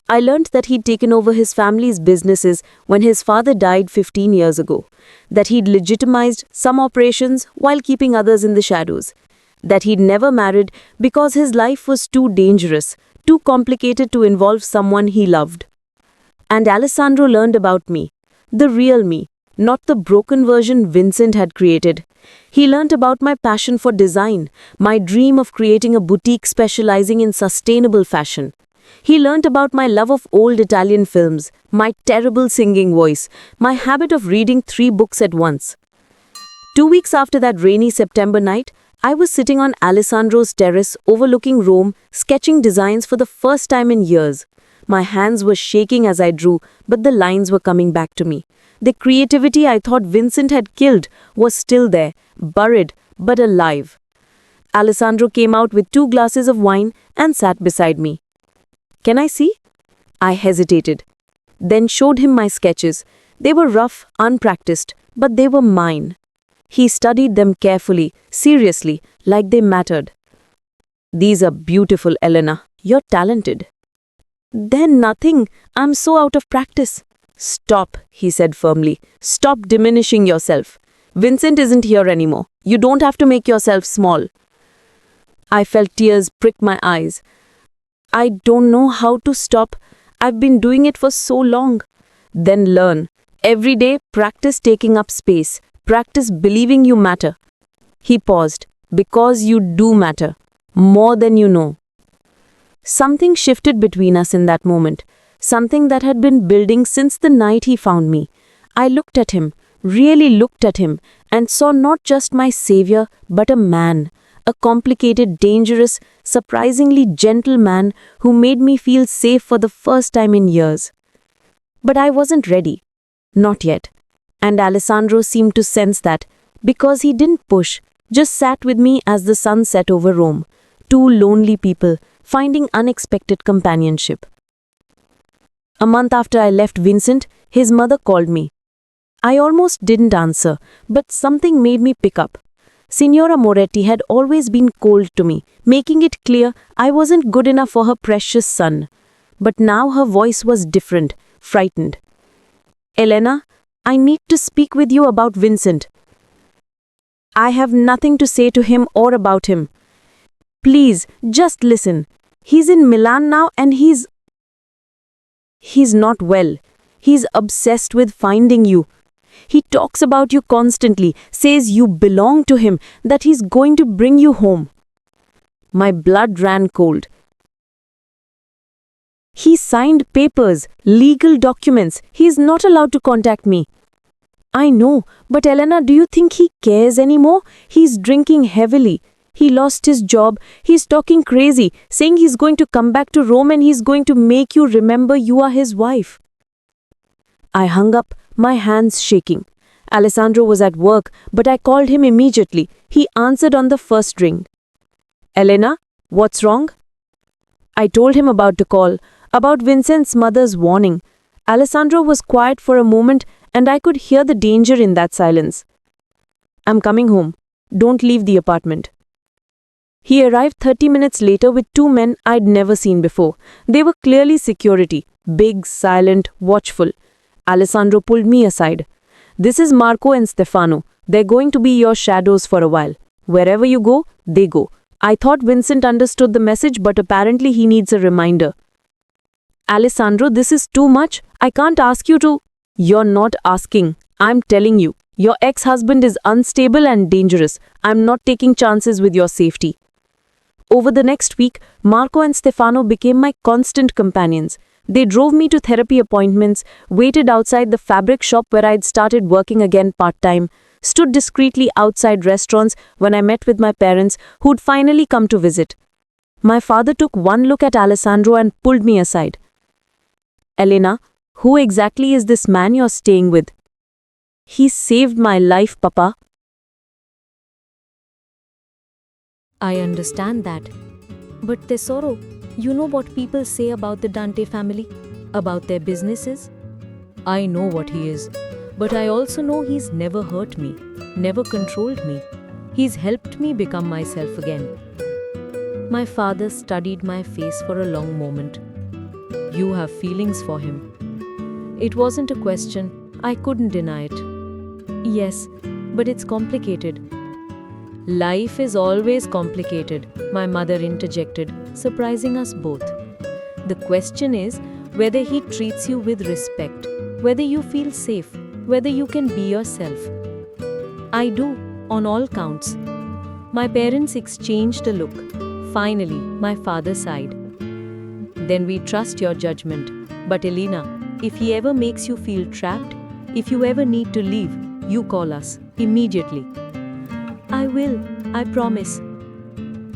C: I learned that he'd taken over his family's businesses when his father died 15 years ago, that he'd legitimized some operations while keeping others in the shadows, that he'd never married because his life was too dangerous, too complicated to involve someone he loved. And Alessandro learned about me, the real me, not the broken version Vincent had created. He learnt about my passion for design, my dream of creating a boutique specializing in sustainable fashion. He learnt about my love of old Italian films, my terrible singing voice, my habit of reading 3 books at once. 2 weeks after that rainy September night, I was sitting on Alessandro's terrace overlooking Rome, sketching designs for the first time in years. My hands were shaking as I drew, but the lines were coming back to me. The creativity I thought Vincent had killed was still there, buried, but alive. Alessandro came out with 2 glasses of wine and sat beside me. "Can I see?" I hesitated, then showed him my sketches. They were rough, unpracticed, but they were mine. He studied them carefully, seriously, like they mattered. "These are beautiful, Elena. You're talented." "Then nothing. I'm so out of practice." "Stop," he said firmly. "Stop diminishing yourself. Vincent isn't here anymore. You don't have to make yourself small." I felt tears prick my eyes. "I don't know how to stop. I've been doing it for so long." "Then learn. Every day, practice taking up space. Practice believing you matter." He paused. "Because you do matter. More than you know." Something shifted between us in that moment. Something that had been building since the night he found me. I looked at him, really looked at him, and saw not just my savior, but a man. A complicated, dangerous, surprisingly gentle man who made me feel safe for the first time in years. But I wasn't ready. Not yet. And Alessandro seemed to sense that, because he didn't push, just sat with me as the sun set over Rome. 2 lonely people, finding unexpected companionship. A month after I left Vincent, his mother called me. I almost didn't answer, but something made me pick up. Signora Moretti had always been cold to me, making it clear I wasn't good enough for her precious son. But now her voice was different, frightened. "Elena, I need to speak with you about Vincent. I have nothing to say to him or about him. Please, just listen. He's in Milan now and he's not well. He's obsessed with finding you. He talks about you constantly, says you belong to him, that he's going to bring you home." My blood ran cold. "He signed papers, legal documents. He's not allowed to contact me." "I know, but Elena, do you think he cares anymore? He's drinking heavily. He lost his job. He's talking crazy, saying he's going to come back to Rome and he's going to make you remember you are his wife." I hung up, my hands shaking. Alessandro was at work, but I called him immediately. He answered on the first ring. "Elena, what's wrong?" I told him about the call, about Vincent's mother's warning. Alessandro was quiet for a moment, and I could hear the danger in that silence. "I'm coming home. Don't leave the apartment." He arrived 30 minutes later with 2 men I'd never seen before. They were clearly security, big, silent, watchful. Alessandro pulled me aside. "This is Marco and Stefano. They're going to be your shadows for a while. Wherever you go, they go." I thought Vincent understood the message, but apparently he needs a reminder. "Alessandro, this is too much. I can't ask you to—" "You're not asking. I'm telling you. Your ex-husband is unstable and dangerous. I'm not taking chances with your safety." Over the next week, Marco and Stefano became my constant companions. They drove me to therapy appointments, waited outside the fabric shop where I'd started working again part-time, stood discreetly outside restaurants when I met with my parents who'd finally come to visit. My father took one look at Alessandro and pulled me aside. "Elena, who exactly is this man you're staying with?" "He saved my life, Papa."
B: I understand that.
C: But Tesoro, you know what people say about the Dante family? About their businesses? I know what he is, but I also know he's never hurt me, never controlled me. He's helped me become myself again. My father studied my face for a long moment. You have feelings for him. It wasn't a question, I couldn't deny it. Yes, but it's complicated. Life is always complicated, my mother interjected, surprising us both. The question is whether he treats you with respect, whether you feel safe, whether you can be yourself. I do, on all counts. My parents exchanged a look. Finally, my father sighed. Then we trust your judgment. But Elena, if he ever makes you feel trapped, if you ever need to leave, you call us immediately. I will, I promise.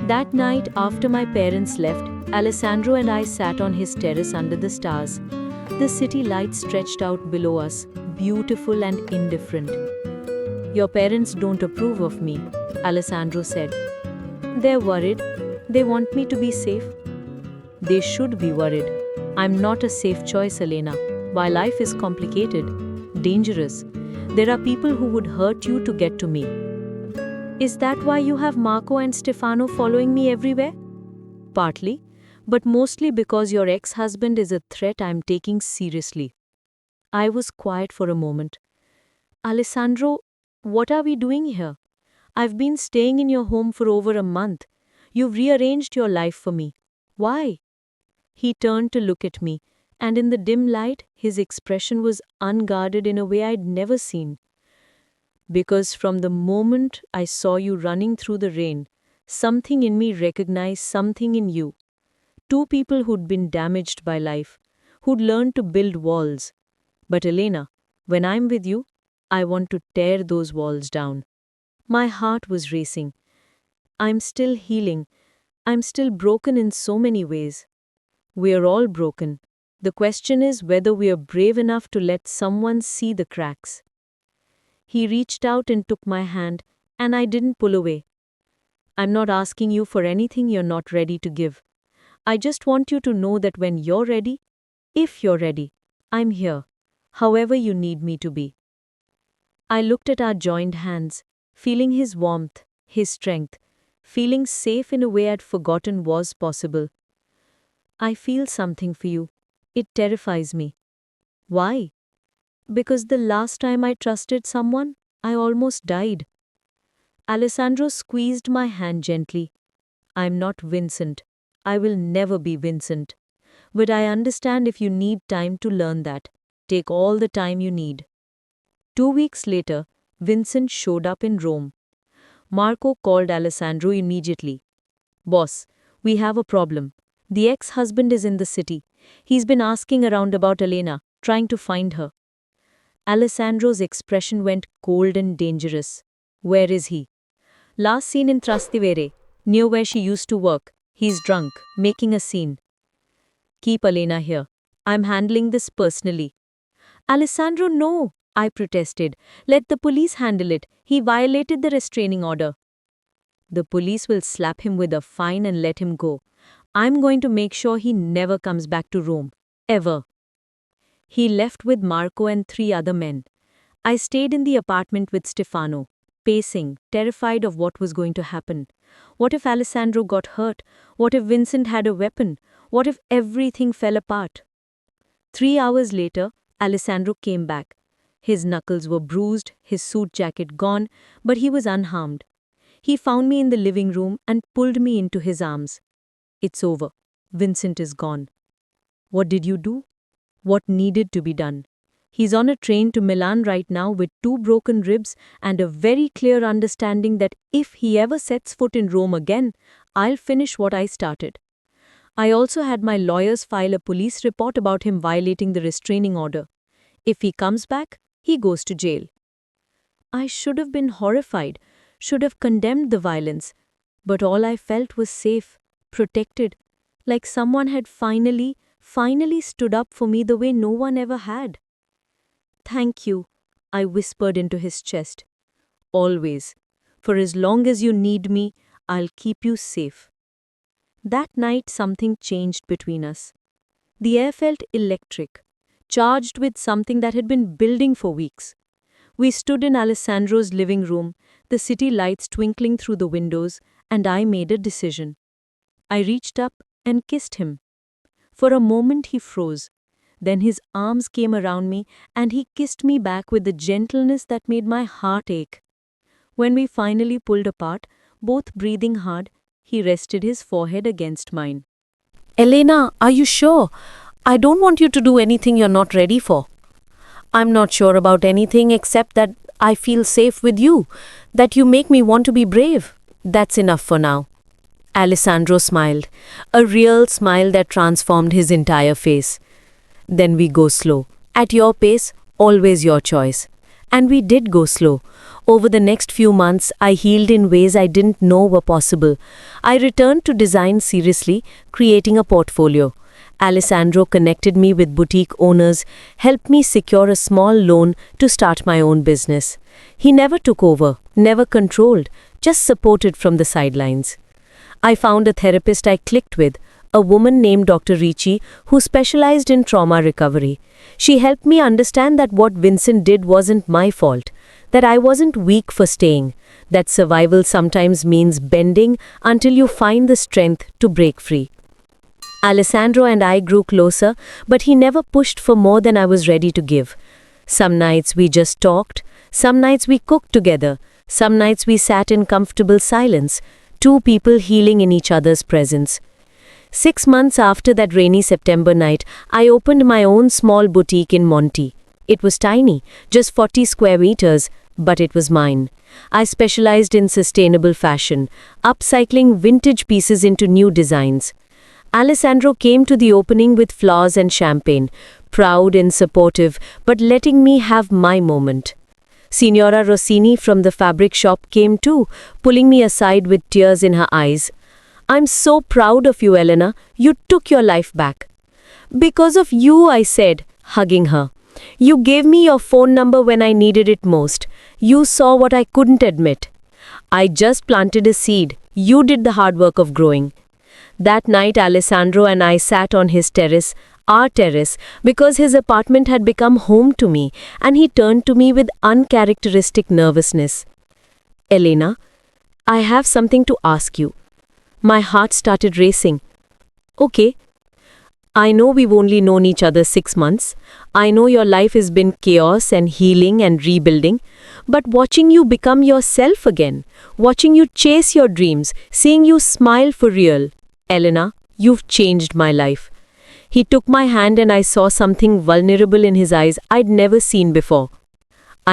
C: That night after my parents left, Alessandro and I sat on his terrace under the stars. The city lights stretched out below us, beautiful and indifferent. Your parents don't approve of me, Alessandro said. They're worried. They want me to be safe. They should be worried. I'm not a safe choice, Elena. While life is complicated, dangerous, there are people who would hurt you to get to me. Is that why you have Marco and Stefano following me everywhere? Partly, but mostly because your ex-husband is a threat I'm taking seriously. I was quiet for a moment. Alessandro, what are we doing here? I've been staying in your home for over a month. You've rearranged your life for me. Why? He turned to look at me, and in the dim light, his expression was unguarded in a way I'd never seen. Because from the moment I saw you running through the rain, something in me recognized something in you. Two people who'd been damaged by life, who'd learned to build walls. But Elena, when I'm with you, I want to tear those walls down. My heart was racing. I'm still healing. I'm still broken in so many ways. We're all broken. The question is whether we're brave enough to let someone see the cracks. He reached out and took my hand, and I didn't pull away. I'm not asking you for anything you're not ready to give. I just want you to know that when you're ready, if you're ready, I'm here, however you need me to be. I looked at our joined hands, feeling his warmth, his strength, feeling safe in a way I'd forgotten was possible. I feel something for you. It terrifies me. Why? Because the last time I trusted someone, I almost died. Alessandro squeezed my hand gently. I'm not Vincent. I will never be Vincent. But I understand if you need time to learn that. Take all the time you need. 2 weeks later, Vincent showed up in Rome. Marco called Alessandro immediately. Boss, we have a problem. The ex-husband is in the city. He's been asking around about Elena, trying to find her. Alessandro's expression went cold and dangerous. Where is he? Last seen in Trastevere, near where she used to work. He's drunk, making a scene. Keep Elena here. I'm handling this personally. Alessandro, no, I protested. Let the police handle it. He violated the restraining order. The police will slap him with a fine and let him go. I'm going to make sure he never comes back to Rome. Ever. He left with Marco and 3 other men. I stayed in the apartment with Stefano, pacing, terrified of what was going to happen. What if Alessandro got hurt? What if Vincent had a weapon? What if everything fell apart? 3 hours later, Alessandro came back. His knuckles were bruised, his suit jacket gone, but he was unharmed. He found me in the living room and pulled me into his arms. It's over. Vincent is gone. What did you do? What needed to be done? He's on a train to Milan right now with 2 broken ribs and a very clear understanding that if he ever sets foot in Rome again, I'll finish what I started. I also had my lawyers file a police report about him violating the restraining order. If he comes back, he goes to jail. I should have been horrified, should have condemned the violence, but all I felt was safe, protected, like someone had finally stood up for me the way no one ever had. Thank you, I whispered into his chest. Always. For as long as you need me, I'll keep you safe. That night, something changed between us. The air felt electric, charged with something that had been building for weeks. We stood in Alessandro's living room, the city lights twinkling through the windows, and I made a decision. I reached up and kissed him. For a moment, he froze. Then his arms came around me, and he kissed me back with the gentleness that made my heart ache. When we finally pulled apart, both breathing hard, he rested his forehead against mine.
B: Elena, are you sure? I don't want you to do anything you're not ready for. I'm not sure about anything except that I feel safe with you, that you make me want to be brave. That's enough for now. Alessandro smiled, a real smile that transformed his entire face. Then we go slow. At your pace, always your choice. And we did go slow. Over the next few months, I healed in ways I didn't know were possible. I returned to design seriously, creating a portfolio. Alessandro connected me with boutique owners, helped me secure a small loan to start my own business. He never took over, never controlled, just supported from the sidelines. I found a therapist I clicked with, a woman named Dr. Ricci, who specialized in trauma recovery. She helped me understand that what Vincent did wasn't my fault, that I wasn't weak for staying, that survival sometimes means bending until you find the strength to break free. Alessandro and I grew closer, but he never pushed for more than I was ready to give. Some nights we just talked, some nights we cooked together, some nights we sat in comfortable silence, two people healing in each other's presence. 6 months after that rainy September night, I opened my own small boutique in Monty. It was tiny, just 40 square meters, but it was mine. I specialized in sustainable fashion, upcycling vintage pieces into new designs. Alessandro came to the opening with flowers and champagne, proud and supportive, but letting me have my moment. Signora Rossini from the fabric shop came too, pulling me aside with tears in her eyes. "I'm so proud of you, Elena. You took your life back." "Because of you," I said, hugging her. "You gave me your phone number when I needed it most. You saw what I couldn't admit. I just planted a seed. You did the hard work of growing." That night, Alessandro and I sat on his terrace, our terrace, because his apartment had become home to me, and he turned to me with uncharacteristic nervousness. "Elena, I have something to ask you." My heart started racing. "Okay. I know we've only known each other 6 months. I know your life has been chaos and healing and rebuilding. But watching you become yourself again, watching you chase your dreams, seeing you smile for real, Elena, you've changed my life." He took my hand and I saw something vulnerable in his eyes I'd never seen before.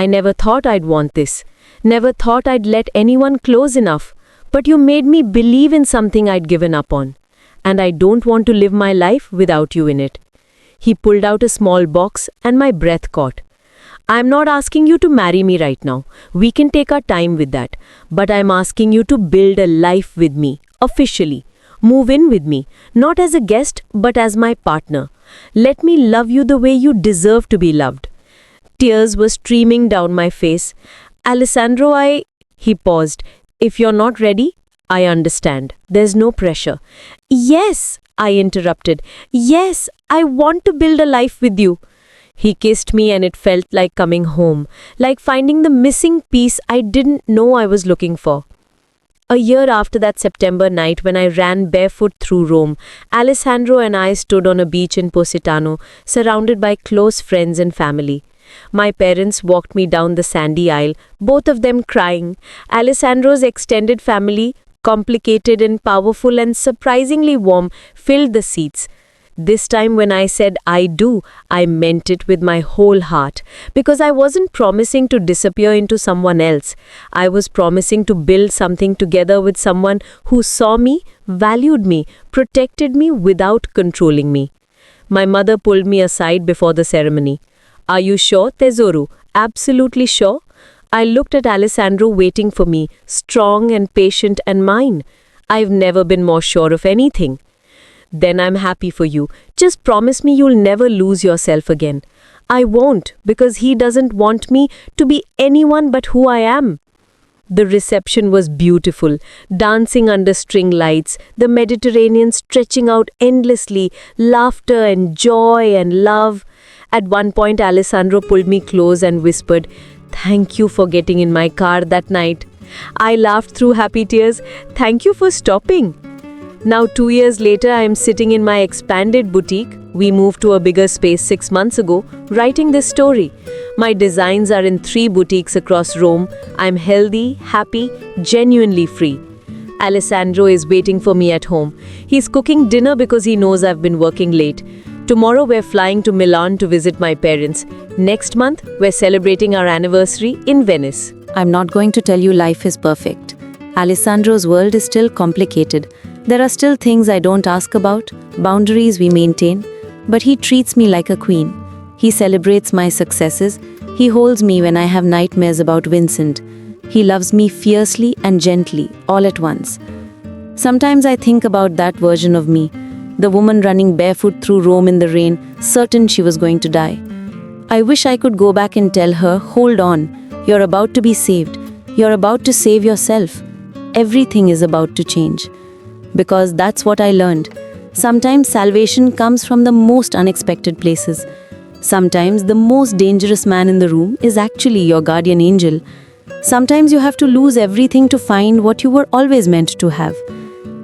B: "I never thought I'd want this. Never thought I'd let anyone close enough. But you made me believe in something I'd given up on. And I don't want to live my life without you in it." He pulled out a small box and my breath caught. "I'm not asking you to marry me right now. We can take our time with that. But I'm asking you to build a life with me, officially. Move in with me, not as a guest, but as my partner. Let me love you the way you deserve to be loved." Tears were streaming down my face. "Alessandro, He paused. "If you're not ready, I understand. There's no pressure." "Yes," I interrupted. "Yes, I want to build a life with you." He kissed me and it felt like coming home, like finding the missing piece I didn't know I was looking for. A year after that September night when I ran barefoot through Rome, Alessandro and I stood on a beach in Positano, surrounded by close friends and family. My parents walked me down the sandy aisle, both of them crying. Alessandro's extended family, complicated and powerful and surprisingly warm, filled the seats. This time when I said I do, I meant it with my whole heart, because I wasn't promising to disappear into someone else. I was promising to build something together with someone who saw me, valued me, protected me without controlling me. My mother pulled me aside before the ceremony. "Are you sure, Tesoro? Absolutely sure?" I looked at Alessandro waiting for me, strong and patient and mine. I've never been more sure of anything. "Then I'm happy for you. Just promise me you'll never lose yourself again." "I won't, because he doesn't want me to be anyone but who I am."
C: The reception was beautiful, dancing under string lights, the Mediterranean stretching out endlessly, laughter and joy and love. At one point, Alessandro pulled me close and whispered, "Thank you for getting in my car that night." I laughed through happy tears. "Thank you for stopping." Now, 2 years later, I am sitting in my expanded boutique. We moved to a bigger space 6 months ago, writing this story. My designs are in 3 boutiques across Rome. I'm healthy, happy, genuinely free. Alessandro is waiting for me at home. He's cooking dinner because he knows I've been working late. Tomorrow, we're flying to Milan to visit my parents. Next month, we're celebrating our anniversary in Venice.
B: I'm not going to tell you life is perfect. Alessandro's world is still complicated. There are still things I don't ask about, boundaries we maintain, but he treats me like a queen. He celebrates my successes. He holds me when I have nightmares about Vincent. He loves me fiercely and gently, all at once. Sometimes I think about that version of me, the woman running barefoot through Rome in the rain, certain she was going to die. I wish I could go back and tell her, "Hold on, you're about to be saved. You're about to save yourself. Everything is about to change." Because that's what I learned. Sometimes salvation comes from the most unexpected places. Sometimes the most dangerous man in the room is actually your guardian angel. Sometimes you have to lose everything to find what you were always meant to have.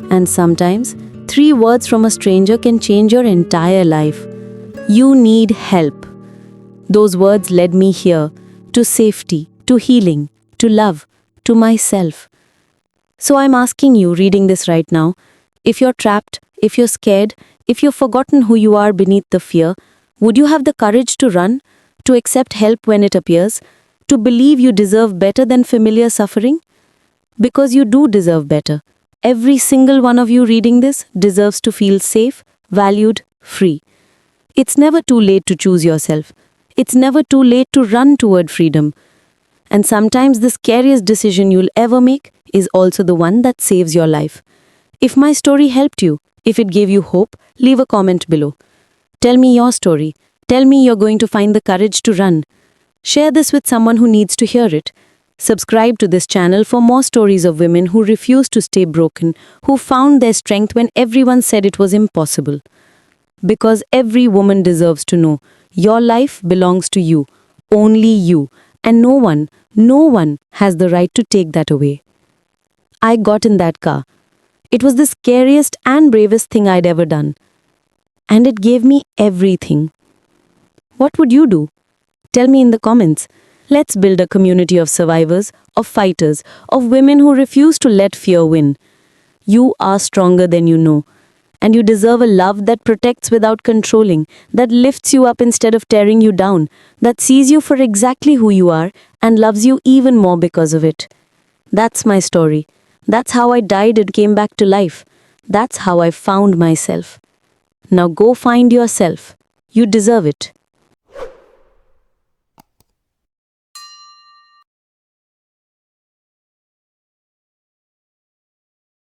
B: And sometimes 3 words from a stranger can change your entire life. You need help. Those words led me here, to safety, to healing, to love, to myself. So I'm asking you, reading this right now, if you're trapped, if you're scared, if you've forgotten who you are beneath the fear, would you have the courage to run, to accept help when it appears, to believe you deserve better than familiar suffering? Because you do deserve better. Every single one of you reading this deserves to feel safe, valued, free. It's never too late to choose yourself. It's never too late to run toward freedom. And sometimes the scariest decision you'll ever make is also the one that saves your life. If my story helped you, if it gave you hope, leave a comment below. Tell me your story. Tell me you're going to find the courage to run. Share this with someone who needs to hear it. Subscribe to this channel for more stories of women who refused to stay broken, who found their strength when everyone said it was impossible. Because every woman deserves to know your life belongs to you, only you, and no one has the right to take that away. I got in that car. It was the scariest and bravest thing I'd ever done. And it gave me everything. What would you do? Tell me in the comments. Let's build a community of survivors, of fighters, of women who refuse to let fear win. You are stronger than you know. And you deserve a love that protects without controlling, that lifts you up instead of tearing you down, that sees you for exactly who you are and loves you even more because of it. That's my story. That's how I died and came back to life. That's how I found myself. Now go find yourself. You deserve it.